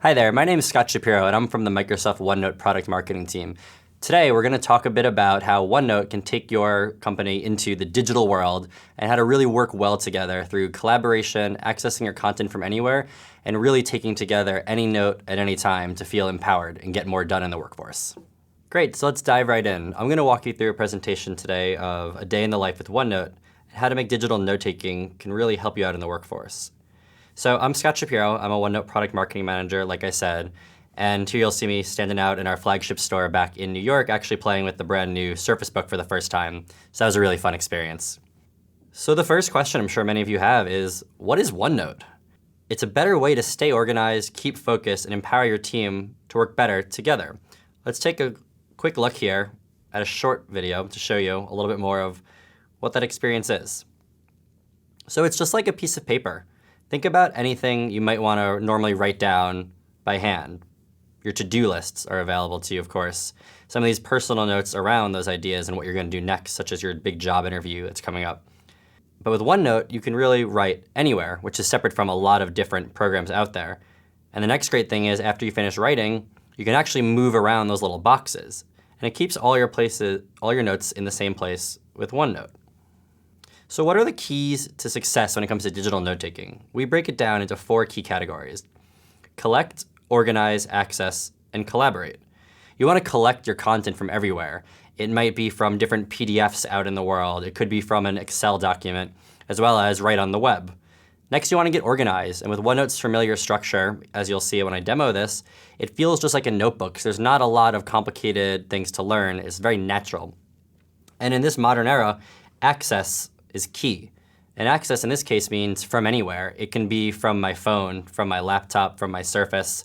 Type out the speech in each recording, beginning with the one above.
Hi there, my name is Scott Shapiro, and I'm from the Microsoft OneNote product marketing team. Today, we're going to talk a bit about how OneNote can take your company into the digital world and how to really work well together through collaboration, accessing your content from anywhere, and really taking together any note at any time to feel empowered and get more done in the workforce. Great, so let's dive right in. I'm going to walk you through a presentation today of a day in the life with OneNote and how to make digital note-taking can really help you out in the workforce. So I'm Scott Shapiro. I'm a OneNote product marketing manager, like I said. And here you'll see me standing out in our flagship store back in New York, actually playing with the brand new Surface Book for the first time. So that was a really fun experience. So the first question I'm sure many of you have is, what is OneNote? It's a better way to stay organized, keep focused, and empower your team to work better together. Let's take a quick look here at a short video to show you a little bit more of what that experience is. So it's just like a piece of paper. Think about anything you might want to normally write down by hand. Your to-do lists are available to you, of course. Some of these personal notes around those ideas and what you're going to do next, such as your big job interview that's coming up. But with OneNote, you can really write anywhere, which is separate from a lot of different programs out there. And the next great thing is after you finish writing, you can actually move around those little boxes. And it keeps all your notes in the same place with OneNote. So what are the keys to success when it comes to digital note-taking? We break it down into 4 key categories: collect, organize, access, and collaborate. You want to collect your content from everywhere. It might be from different PDFs out in the world. It could be from an Excel document, as well as right on the web. Next, you want to get organized. And with OneNote's familiar structure, as you'll see when I demo this, it feels just like a notebook. So there's not a lot of complicated things to learn. It's very natural. And in this modern era, access is key. And access in this case means from anywhere. It can be from my phone, from my laptop, from my Surface,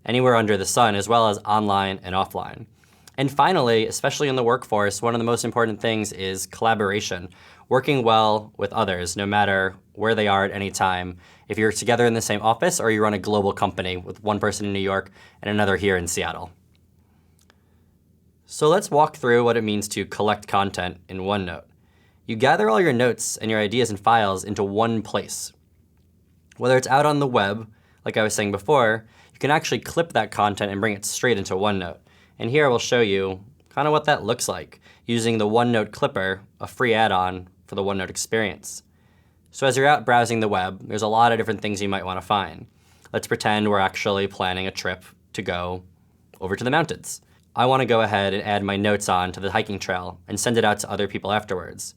anywhere under the sun, as well as online and offline. And finally, especially in the workforce, one of the most important things is collaboration, working well with others, no matter where they are at any time. If you're together in the same office or you run a global company with one person in New York and another here in Seattle. So let's walk through what it means to collect content in OneNote. You gather all your notes and your ideas and files into one place. Whether it's out on the web, like I was saying before, you can actually clip that content and bring it straight into OneNote. And here I will show you kind of what that looks like using the OneNote Clipper, a free add-on for the OneNote experience. So as you're out browsing the web, there's a lot of different things you might want to find. Let's pretend we're actually planning a trip to go over to the mountains. I want to go ahead and add my notes on to the hiking trail and send it out to other people afterwards.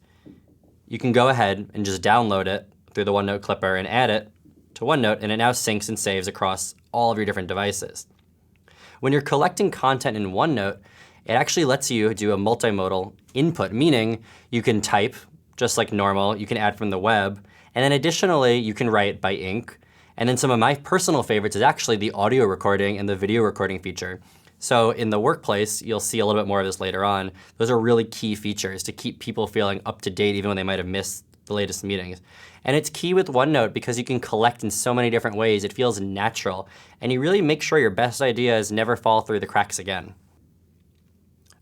You can go ahead and just download it through the OneNote Clipper and add it to OneNote, and it now syncs and saves across all of your different devices. When you're collecting content in OneNote, it actually lets you do a multimodal input, meaning you can type just like normal, you can add from the web, and then additionally, you can write by ink. And then some of my personal favorites is actually the audio recording and the video recording feature. So in the workplace, you'll see a little bit more of this later on. Those are really key features to keep people feeling up to date even when they might have missed the latest meetings. And it's key with OneNote because you can collect in so many different ways. It feels natural. And you really make sure your best ideas never fall through the cracks again.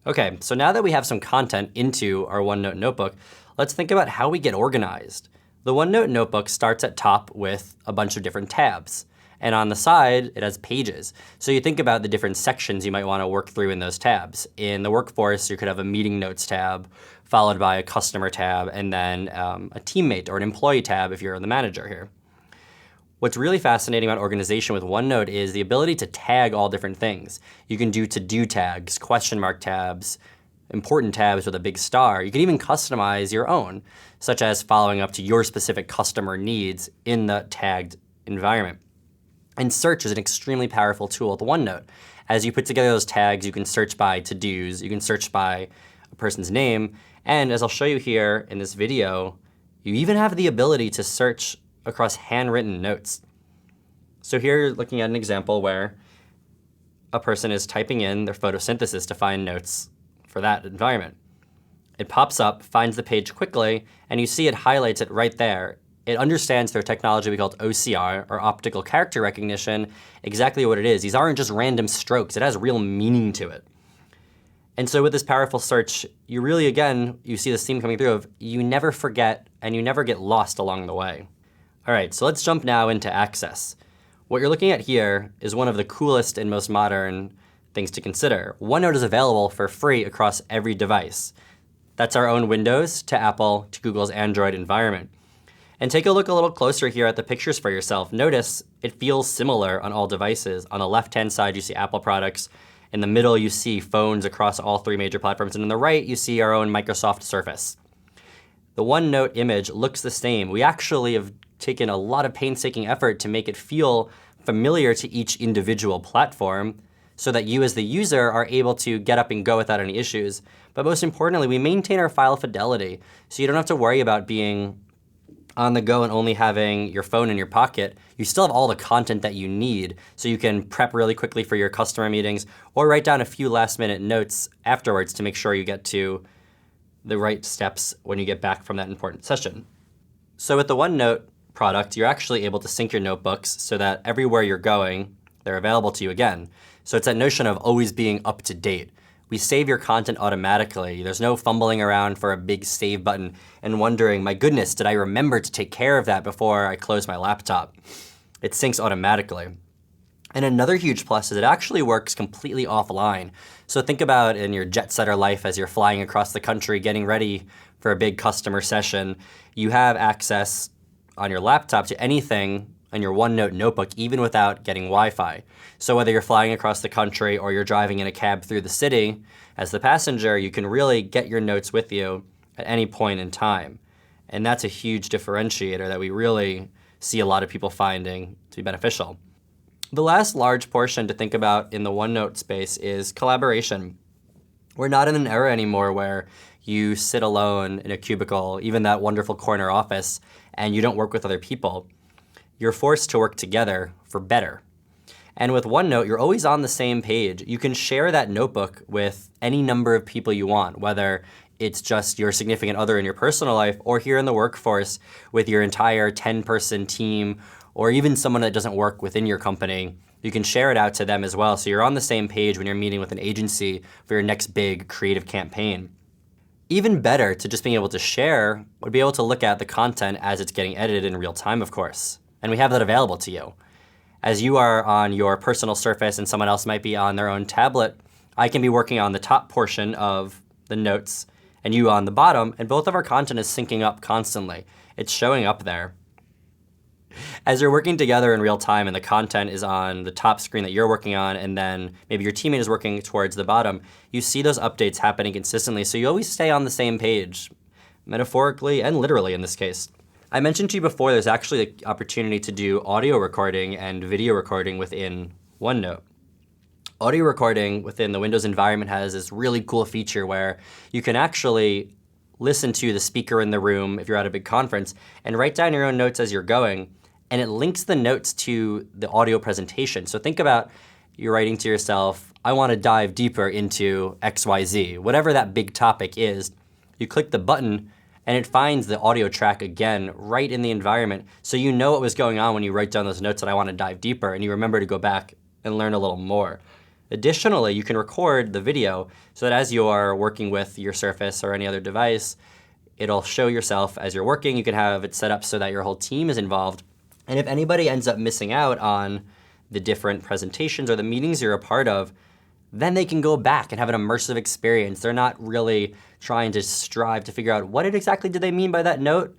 OK, so now that we have some content into our OneNote notebook, let's think about how we get organized. The OneNote notebook starts at top with a bunch of different tabs. And on the side, it has pages. So you think about the different sections you might want to work through in those tabs. In the workforce, you could have a meeting notes tab, followed by a customer tab, and then a teammate or an employee tab if you're the manager here. What's really fascinating about organization with OneNote is the ability to tag all different things. You can do to-do tags, question mark tabs, important tabs with a big star. You can even customize your own, such as following up to your specific customer needs in the tagged environment. And search is an extremely powerful tool with OneNote. As you put together those tags, you can search by to-dos, you can search by a person's name, and as I'll show you here in this video, you even have the ability to search across handwritten notes. So here you're looking at an example where a person is typing in their photosynthesis to find notes for that environment. It pops up, finds the page quickly, and you see it highlights it right there. It understands through technology we call OCR, or optical character recognition, exactly what it is. These aren't just random strokes. It has real meaning to it. And so with this powerful search, you really, again, you see this theme coming through of you never forget and you never get lost along the way. All right, so let's jump now into access. What you're looking at here is one of the coolest and most modern things to consider. OneNote is available for free across every device. That's our own Windows to Apple to Google's Android environment. And take a look a little closer here at the pictures for yourself. Notice it feels similar on all devices. On the left-hand side, you see Apple products. In the middle, you see phones across all three major platforms. And on the right, you see our own Microsoft Surface. The OneNote image looks the same. We actually have taken a lot of painstaking effort to make it feel familiar to each individual platform so that you as the user are able to get up and go without any issues. But most importantly, we maintain our file fidelity, so you don't have to worry about being on the go and only having your phone in your pocket. You still have all the content that you need, so you can prep really quickly for your customer meetings or write down a few last-minute notes afterwards to make sure you get to the right steps when you get back from that important session. So with the OneNote product, you're actually able to sync your notebooks so that everywhere you're going, they're available to you again. So it's that notion of always being up to date. We save your content automatically. There's no fumbling around for a big save button and wondering, my goodness, did I remember to take care of that before I close my laptop? It syncs automatically. And another huge plus is it actually works completely offline. So think about in your jet setter life as you're flying across the country, getting ready for a big customer session, you have access on your laptop to anything on your OneNote notebook, even without getting Wi-Fi. So whether you're flying across the country or you're driving in a cab through the city, as the passenger, you can really get your notes with you at any point in time. And that's a huge differentiator that we really see a lot of people finding to be beneficial. The last large portion to think about in the OneNote space is collaboration. We're not in an era anymore where you sit alone in a cubicle, even that wonderful corner office, and you don't work with other people. You're forced to work together for better. And with OneNote, you're always on the same page. You can share that notebook with any number of people you want, whether it's just your significant other in your personal life or here in the workforce with your entire 10-person team or even someone that doesn't work within your company. You can share it out to them as well. So you're on the same page when you're meeting with an agency for your next big creative campaign. Even better to just being able to share would be able to look at the content as it's getting edited in real time, of course. And we have that available to you. As you are on your personal Surface and someone else might be on their own tablet, I can be working on the top portion of the notes and you on the bottom, and both of our content is syncing up constantly. It's showing up there. As you're working together in real time and the content is on the top screen that you're working on and then maybe your teammate is working towards the bottom, you see those updates happening consistently, so you always stay on the same page, metaphorically and literally in this case. I mentioned to you before there's actually the opportunity to do audio recording and video recording within OneNote. Audio recording within the Windows environment has this really cool feature where you can actually listen to the speaker in the room if you're at a big conference and write down your own notes as you're going, and it links the notes to the audio presentation. So think about you're writing to yourself, I want to dive deeper into XYZ, whatever that big topic is. You click the button and it finds the audio track again right in the environment, so you know what was going on when you write down those notes that I want to dive deeper, and you remember to go back and learn a little more. Additionally, you can record the video so that as you are working with your Surface or any other device, it'll show yourself as you're working. You can have it set up so that your whole team is involved. And if anybody ends up missing out on the different presentations or the meetings you're a part of, then they can go back and have an immersive experience. They're not really trying to strive to figure out what exactly did they mean by that note.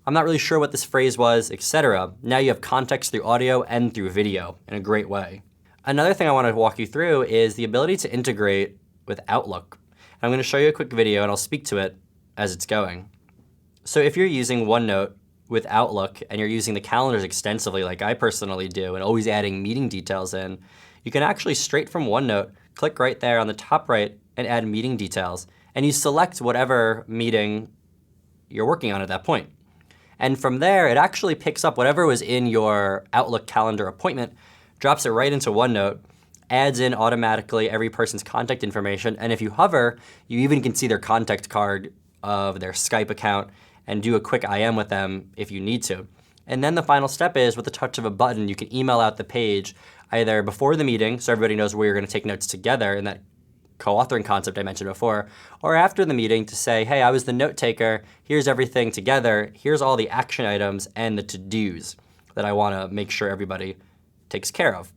I'm not really sure what this phrase was, etc. Now you have context through audio and through video in a great way. Another thing I want to walk you through is the ability to integrate with Outlook. I'm going to show you a quick video and I'll speak to it as it's going. So if you're using OneNote with Outlook and you're using the calendars extensively like I personally do and always adding meeting details in, you can actually straight from OneNote click right there on the top right and add meeting details. And you select whatever meeting you're working on at that point. And from there, it actually picks up whatever was in your Outlook calendar appointment, drops it right into OneNote, adds in automatically every person's contact information. And if you hover, you even can see their contact card of their Skype account and do a quick IM with them if you need to. And then the final step is with the touch of a button, you can email out the page either before the meeting, so everybody knows where you're going to take notes together in that co-authoring concept I mentioned before, or after the meeting to say, hey, I was the note taker, here's everything together, here's all the action items and the to-dos that I want to make sure everybody takes care of.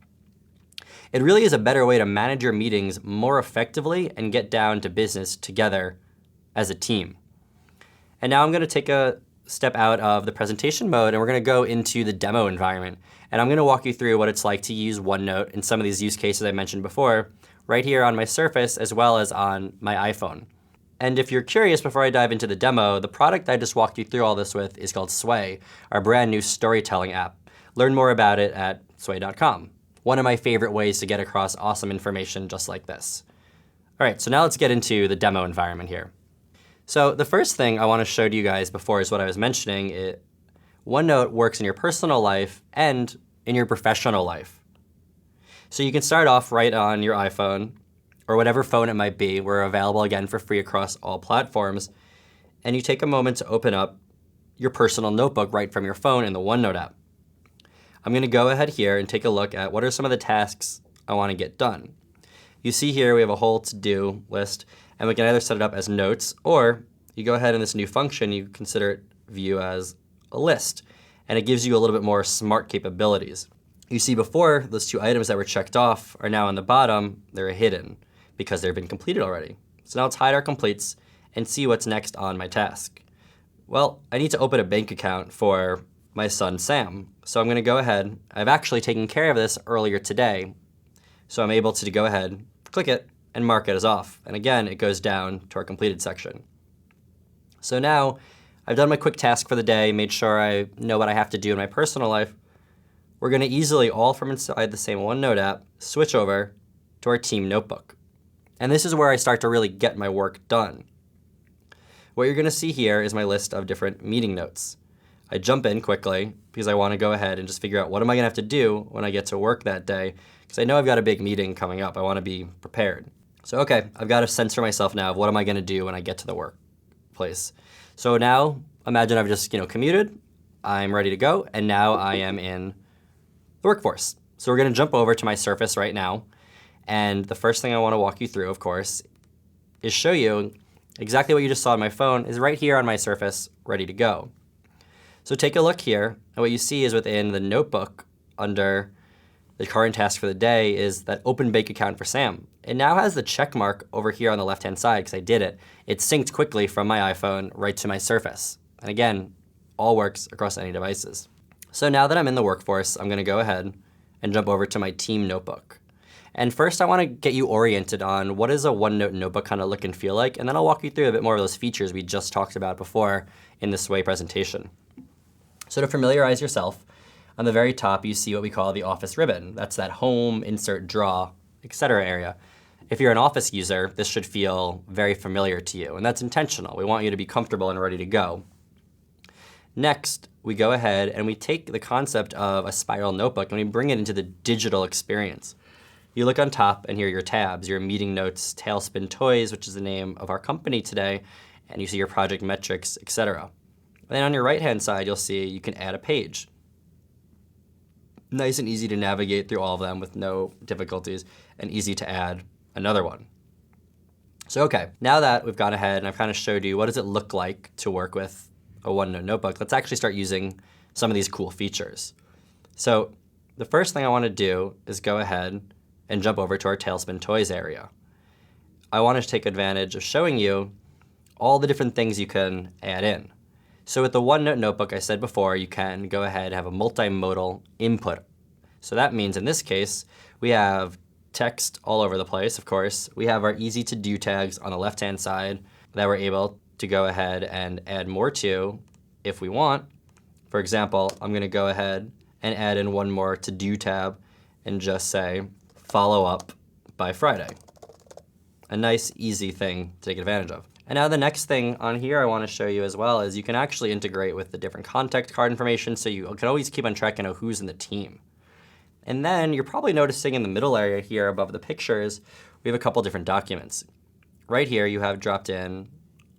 It really is a better way to manage your meetings more effectively and get down to business together as a team. And now I'm going to take a step out of the presentation mode and we're going to go into the demo environment. And I'm going to walk you through what it's like to use OneNote in some of these use cases I mentioned before, right here on my Surface as well as on my iPhone. And if you're curious, before I dive into the demo, the product I just walked you through all this with is called Sway, our brand new storytelling app. Learn more about it at sway.com. One of my favorite ways to get across awesome information just like this. All right, so now let's get into the demo environment here. So the first thing I want to show to you guys before is what I was mentioning. OneNote works in your personal life and in your professional life. So you can start off right on your iPhone or whatever phone it might be. We're available again for free across all platforms. And you take a moment to open up your personal notebook right from your phone in the OneNote app. I'm going to go ahead here and take a look at what are some of the tasks I want to get done. You see here we have a whole to-do list, and we can either set it up as notes, or you go ahead in this new function, you consider it view as a list, and it gives you a little bit more smart capabilities. You see before, those two items that were checked off are now on the bottom. They're hidden because they've been completed already. So now let's hide our completes and see what's next on my task. Well, I need to open a bank account for my son, Sam. So I'm going to go ahead. I've actually taken care of this earlier today. So I'm able to go ahead, click it, and mark it as off. And again, it goes down to our completed section. So now I've done my quick task for the day, made sure I know what I have to do in my personal life. We're going to easily, all from inside the same OneNote app, switch over to our team notebook. And this is where I start to really get my work done. What you're going to see here is my list of different meeting notes. I jump in quickly because I want to go ahead and just figure out what am I going to have to do when I get to work that day, because I know I've got a big meeting coming up. I want to be prepared. So okay, I've got a sense for myself now of what am I going to do when I get to the workplace. So now imagine I've just commuted, I'm ready to go, and now I am in the workforce. So we're going to jump over to my Surface right now, and the first thing I want to walk you through, of course, is show you exactly what you just saw on my phone is right here on my Surface, ready to go. So take a look here, and what you see is within the notebook under the current task for the day is that open bank account for Sam. It now has the check mark over here on the left-hand side because I did it. It synced quickly from my iPhone right to my Surface. And again, all works across any devices. So now that I'm in the workforce, I'm going to go ahead and jump over to my team notebook. And first I want to get you oriented on what does a OneNote notebook kind of look and feel like, and then I'll walk you through a bit more of those features we just talked about before in this Sway presentation. So to familiarize yourself, on the very top you see what we call the Office ribbon. That's that home, insert, draw, etc. area. If you're an Office user, this should feel very familiar to you, and that's intentional. We want you to be comfortable and ready to go. Next, we go ahead and we take the concept of a spiral notebook and we bring it into the digital experience. You look on top and here are your tabs, your meeting notes, Tailspin Toys, which is the name of our company today, and you see your project metrics, etc. Then on your right-hand side, you'll see you can add a page. Nice and easy to navigate through all of them with no difficulties, and easy to add another one. So okay, now that we've gone ahead and I've kind of showed you what does it look like to work with a OneNote notebook, let's actually start using some of these cool features. So the first thing I want to do is go ahead and jump over to our Tailspin Toys area. I want to take advantage of showing you all the different things you can add in. So with the OneNote notebook, I said before, you can go ahead and have a multimodal input. So that means in this case, we have text all over the place, of course. We have our easy to do tags on the left-hand side that we're able to go ahead and add more to if we want. For example, I'm going to go ahead and add in one more to do tab and just say follow up by Friday. A nice, easy thing to take advantage of. And now the next thing on here I want to show you as well is you can actually integrate with the different contact card information, so you can always keep on track and know who's in the team. And then you're probably noticing in the middle area here above the pictures, we have a couple different documents. Right here you have dropped in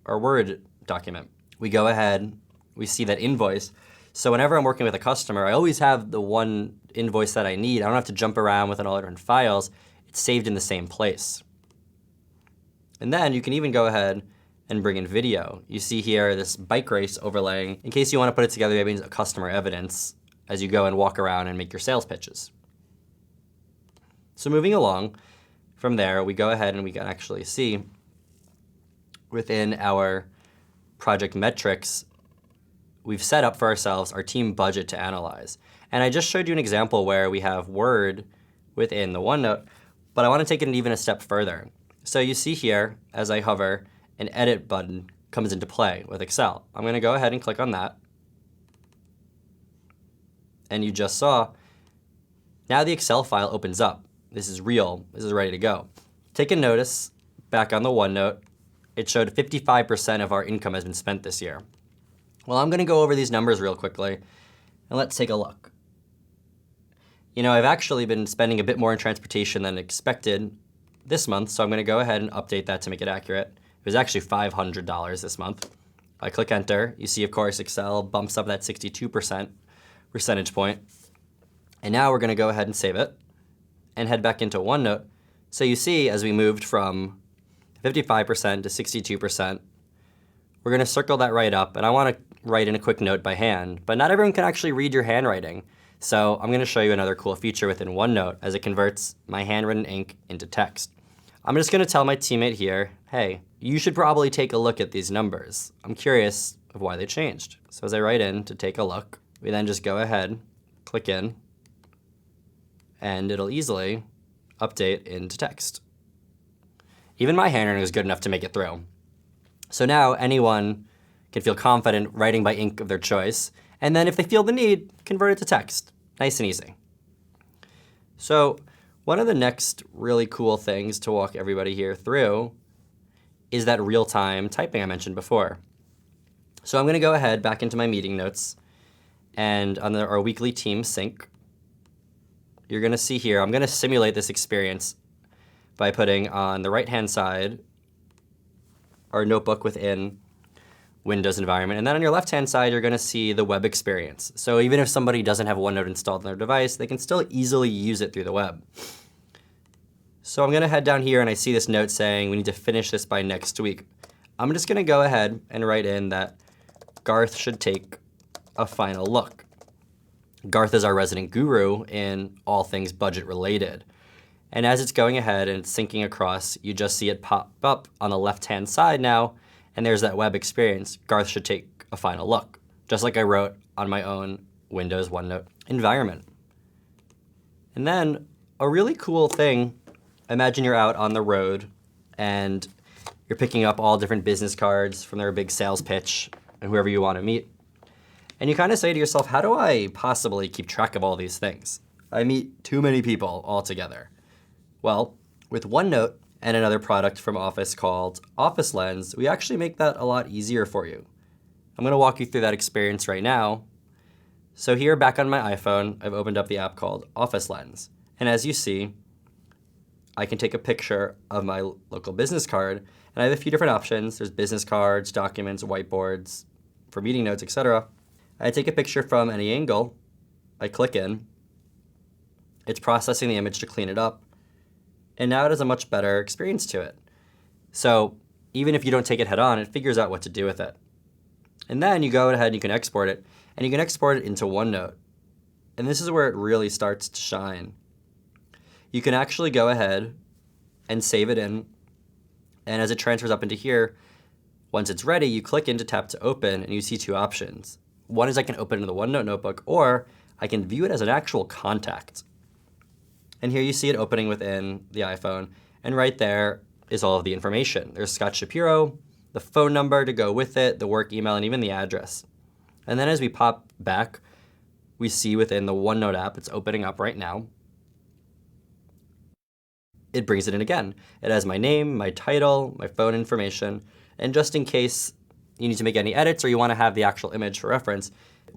our Word document. We go ahead, we see that invoice. So whenever I'm working with a customer, I always have the one invoice that I need. I don't have to jump around with all different files. It's saved in the same place. And then you can even go ahead and bring in video. You see here this bike race overlaying in case you want to put it together maybe as a customer evidence as you go and walk around and make your sales pitches. So moving along from there, we go ahead and we can actually see within our project metrics, we've set up for ourselves our team budget to analyze. And I just showed you an example where we have Word within the OneNote, but I want to take it even a step further. So you see here, as I hover, an edit button comes into play with Excel. I'm going to go ahead and click on that. And you just saw, now the Excel file opens up. This is real. This is ready to go. Take a notice back on the OneNote. It showed 55% of our income has been spent this year. Well, I'm going to go over these numbers real quickly, and let's take a look. You know, I've actually been spending a bit more in transportation than expected this month, so I'm going to go ahead and update that to make it accurate. It was actually $500 this month. I click enter. You see, of course, Excel bumps up that 62% percentage point. And now we're going to go ahead and save it and head back into OneNote. So you see, as we moved from 55% to 62%, we're going to circle that right up. And I want to write in a quick note by hand, but not everyone can actually read your handwriting. So I'm going to show you another cool feature within OneNote as it converts my handwritten ink into text. I'm just going to tell my teammate here, hey, you should probably take a look at these numbers. I'm curious of why they changed. So as I write in to take a look, we then just go ahead, click in, and it'll easily update into text. Even my handwriting is good enough to make it through. So now anyone can feel confident writing by ink of their choice, and then if they feel the need, convert it to text. Nice and easy. So one of the next really cool things to walk everybody here through is that real-time typing I mentioned before. So I'm going to go ahead back into my meeting notes, and on our weekly team sync, you're going to see here, I'm going to simulate this experience by putting on the right-hand side our notebook within Windows environment. And then on your left-hand side, you're going to see the web experience. So even if somebody doesn't have OneNote installed on their device, they can still easily use it through the web. So I'm going to head down here, and I see this note saying we need to finish this by next week. I'm just going to go ahead and write in that Garth should take a final look. Garth is our resident guru in all things budget related. And as it's going ahead and it's syncing across, you just see it pop up on the left-hand side now, and there's that web experience. Garth should take a final look, just like I wrote on my own Windows OneNote environment. And then a really cool thing, imagine you're out on the road and you're picking up all different business cards from their big sales pitch and whoever you want to meet. And you kind of say to yourself, how do I possibly keep track of all these things? I meet too many people altogether. Well, with OneNote and another product from Office called Office Lens, we actually make that a lot easier for you. I'm going to walk you through that experience right now. So here back on my iPhone, I've opened up the app called Office Lens. And as you see, I can take a picture of my local business card, and I have a few different options. There's business cards, documents, whiteboards, for meeting notes, etc. I take a picture from any angle, I click in, it's processing the image to clean it up, and now it has a much better experience to it. So even if you don't take it head on, it figures out what to do with it. And then you go ahead and you can export it, and you can export it into OneNote. And this is where it really starts to shine. You can actually go ahead and save it in, and as it transfers up into here, once it's ready, you click in to tap to open, and you see two options. One is I can open it in the OneNote notebook, or I can view it as an actual contact. And here you see it opening within the iPhone, and right there is all of the information. There's Scott Shapiro, the phone number to go with it, the work email, and even the address. And then as we pop back, we see within the OneNote app, it's opening up right now, it brings it in again. It has my name, my title, my phone information, and just in case you need to make any edits or you want to have the actual image for reference,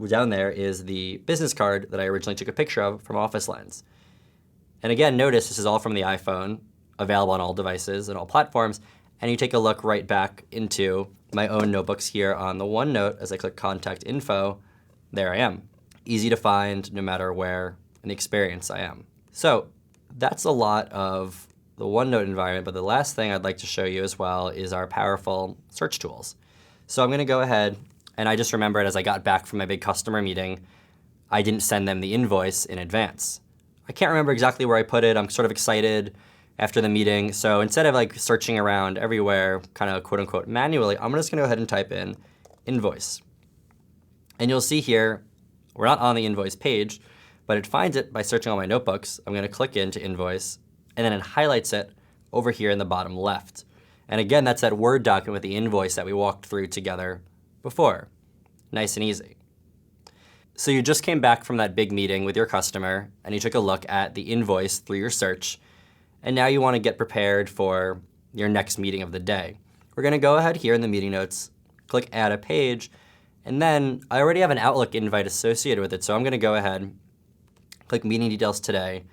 down there is the business card that I originally took a picture of from Office Lens. And again, notice this is all from the iPhone, available on all devices and all platforms, and you take a look right back into my own notebooks here on the OneNote. As I click Contact Info, there I am. Easy to find no matter where in the experience I am. So that's a lot of the OneNote environment, but the last thing I'd like to show you as well is our powerful search tools. So I'm going to go ahead, and I just remembered as I got back from my big customer meeting, I didn't send them the invoice in advance. I can't remember exactly where I put it. I'm sort of excited after the meeting. So instead of like searching around everywhere, kind of quote unquote manually, I'm just going to go ahead and type in invoice. And you'll see here, we're not on the invoice page, but it finds it by searching all my notebooks. I'm going to click into invoice, and then it highlights it over here in the bottom left. And again, that's that Word document with the invoice that we walked through together before. Nice and easy. So you just came back from that big meeting with your customer, and you took a look at the invoice through your search, and now you want to get prepared for your next meeting of the day. We're going to go ahead here in the meeting notes, click Add a Page, and then I already have an Outlook invite associated with it, so I'm going to go ahead, click Meeting Details Today,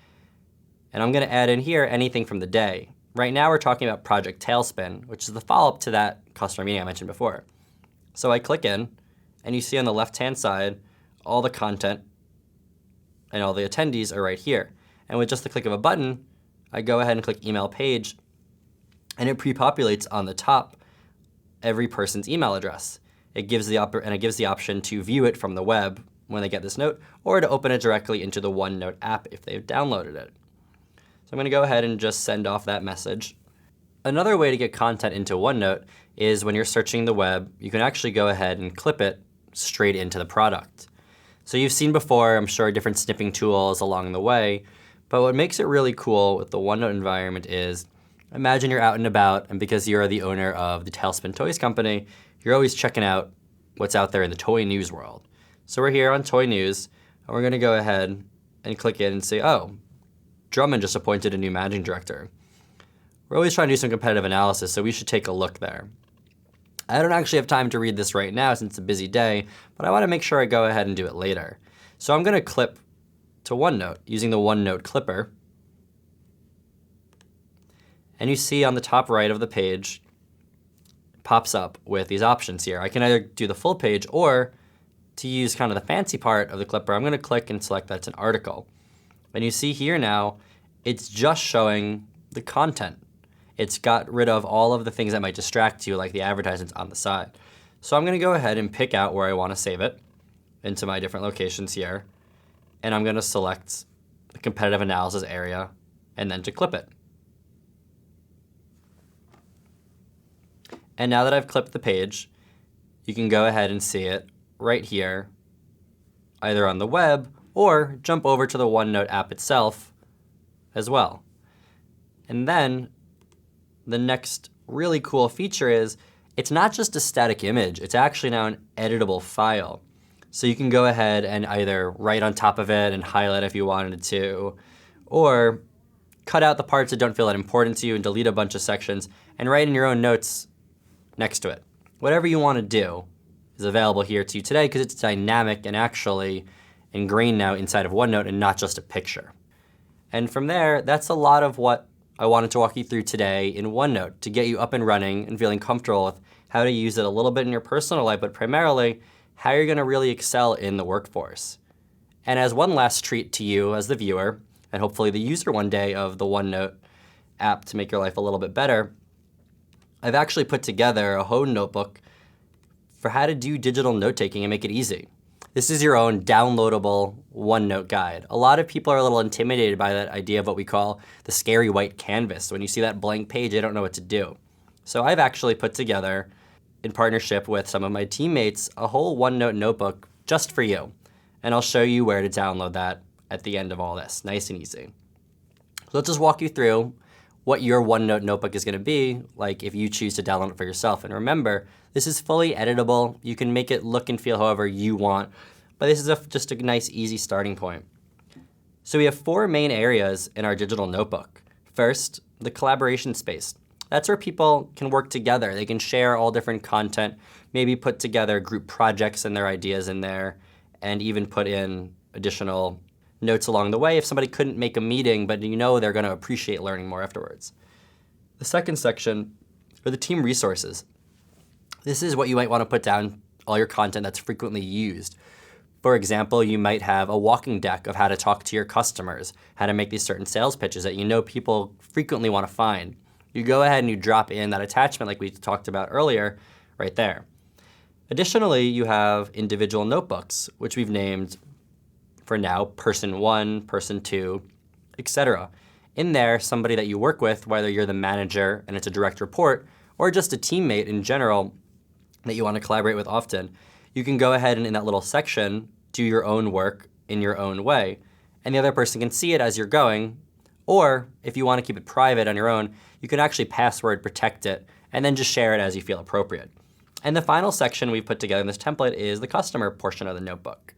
and I'm going to add in here anything from the day. Right now we're talking about Project Tailspin, which is the follow-up to that customer meeting I mentioned before. So I click in, and you see on the left-hand side, all the content and all the attendees are right here. And with just the click of a button, I go ahead and click Email Page, and it pre-populates on the top every person's email address. It gives the option to view it from the web when they get this note, or to open it directly into the OneNote app if they've downloaded it. So I'm going to go ahead and just send off that message. Another way to get content into OneNote is when you're searching the web, you can actually go ahead and clip it straight into the product. So you've seen before, I'm sure, different snipping tools along the way, but what makes it really cool with the OneNote environment is, imagine you're out and about, and because you're the owner of the Tailspin Toys Company, you're always checking out what's out there in the toy news world. So we're here on Toy News, and we're going to go ahead and click in and say, oh, Drummond just appointed a new managing director. We're always trying to do some competitive analysis, so we should take a look there. I don't actually have time to read this right now since it's a busy day, but I want to make sure I go ahead and do it later. So I'm going to clip to OneNote using the OneNote clipper. And you see on the top right of the page, it pops up with these options here. I can either do the full page, or to use kind of the fancy part of the clipper, I'm going to click and select that it's an article. And you see here now, it's just showing the content. It's got rid of all of the things that might distract you, like the advertisements on the side. So I'm going to go ahead and pick out where I want to save it into my different locations here. And I'm going to select the competitive analysis area and then to clip it. And now that I've clipped the page, you can go ahead and see it right here, either on the web or jump over to the OneNote app itself as well. And then the next really cool feature is it's not just a static image, it's actually now an editable file. So you can go ahead and either write on top of it and highlight if you wanted to, or cut out the parts that don't feel that important to you and delete a bunch of sections and write in your own notes next to it. Whatever you want to do is available here to you today because it's dynamic and actually ingrained now inside of OneNote and not just a picture. And from there, that's a lot of what I wanted to walk you through today in OneNote to get you up and running and feeling comfortable with how to use it a little bit in your personal life, but primarily how you're going to really excel in the workforce. And as one last treat to you as the viewer, and hopefully the user one day of the OneNote app to make your life a little bit better, I've actually put together a whole notebook for how to do digital note-taking and make it easy. This is your own downloadable OneNote guide. A lot of people are a little intimidated by that idea of what we call the scary white canvas. When you see that blank page, they don't know what to do. So I've actually put together, in partnership with some of my teammates, a whole OneNote notebook just for you. And I'll show you where to download that at the end of all this, nice and easy. So let's just walk you through what your OneNote notebook is going to be like if you choose to download it for yourself. And remember, this is fully editable. You can make it look and feel however you want, but this is just a nice, easy starting point. So we have 4 main areas in our digital notebook. First, the collaboration space. That's where people can work together. They can share all different content, maybe put together group projects and their ideas in there, and even put in additional notes along the way if somebody couldn't make a meeting, but you know they're going to appreciate learning more afterwards. The second section are the team resources. This is what you might want to put down all your content that's frequently used. For example, you might have a walking deck of how to talk to your customers, how to make these certain sales pitches that you know people frequently want to find. You go ahead and you drop in that attachment like we talked about earlier right there. Additionally, you have individual notebooks, which we've named for now person 1, person 2, etc. In there, somebody that you work with, whether you're the manager and it's a direct report, or just a teammate in general that you want to collaborate with often, you can go ahead and in that little section, do your own work in your own way. And the other person can see it as you're going. Or if you want to keep it private on your own, you can actually password protect it and then just share it as you feel appropriate. And the final section we've put together in this template is the customer portion of the notebook.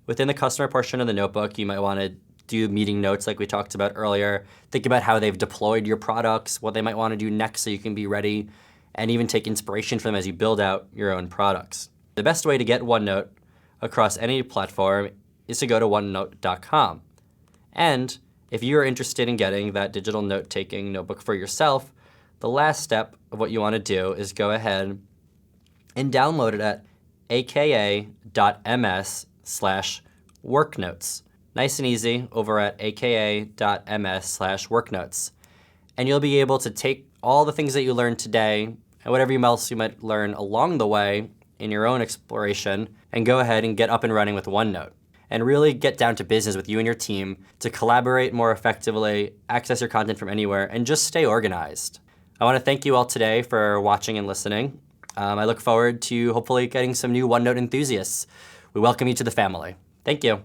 Within the customer portion of the notebook, you might want to do meeting notes like we talked about earlier. Think about how they've deployed your products, what they might want to do next so you can be ready, and even take inspiration from them as you build out your own products. The best way to get OneNote across any platform is to go to OneNote.com. And if you're interested in getting that digital note-taking notebook for yourself, the last step of what you want to do is go ahead and download it at aka.ms/worknotes. Nice and easy over at aka.ms/worknotes. And you'll be able to take all the things that you learned today and whatever else you might learn along the way in your own exploration and go ahead and get up and running with OneNote and really get down to business with you and your team to collaborate more effectively, access your content from anywhere, and just stay organized. I want to thank you all today for watching and listening. I look forward to hopefully getting some new OneNote enthusiasts. We welcome you to the family. Thank you.